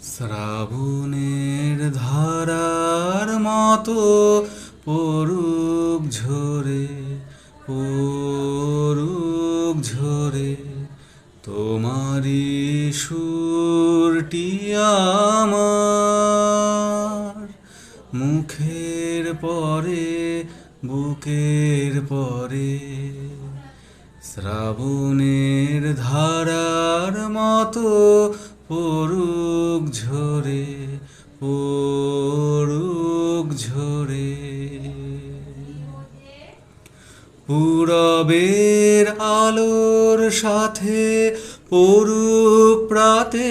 শ্রাবণের ধারার মতো পড়ুক ঝরে, পড়ুক ঝরে তোমারি সুরটি আমার মুখের পরে, বুকের পরে। শ্রাবণের ধারার মতো পড়ুক ঝরে, পড়ুক ঝরে। পূরবের আলোর সাথে পড়ুক প্রাতে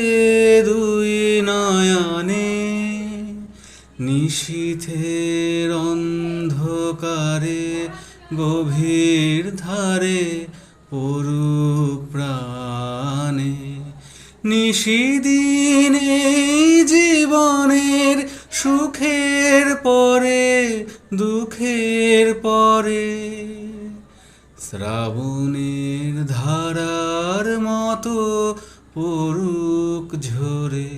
দুই নয়নে, নিশীথের অন্ধকারে গভীর ধারে পড়ুক প্রাণে। নিশিদিন এই জীবনের সুখের পরে, দুঃখের পরে। শ্রাবণের ধারার মতো পড়ুক ঝরে,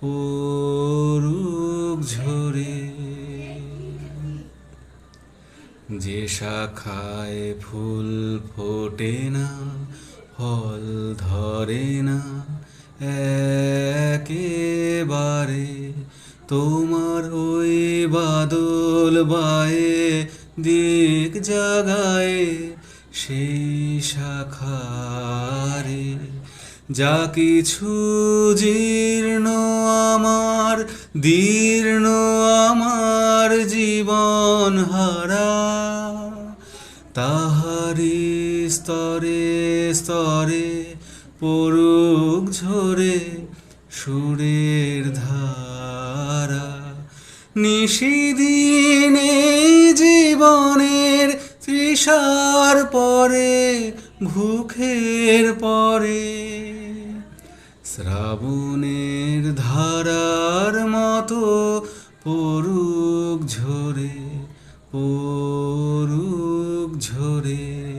পড়ুক ঝরে। যে শাখায় ফুল ফোটে না, ফল ধরে না একেবারে, তোমার ওই বাদল বায়ে দিক জাগায় সেই শাখারে। যা কিছু জীর্ণ আমার, দীর্ণ আমার জীবন হারা, তাহারি স্তরে স্তরে পড়ুক ঝরে সুরের ধারা। নিশিদিন এই জীবনের তৃষার পরে, ভুখের পরে। শ্রাবণের ধারার মতো পড়ুক ঝরে, পড়ুক ঝরে।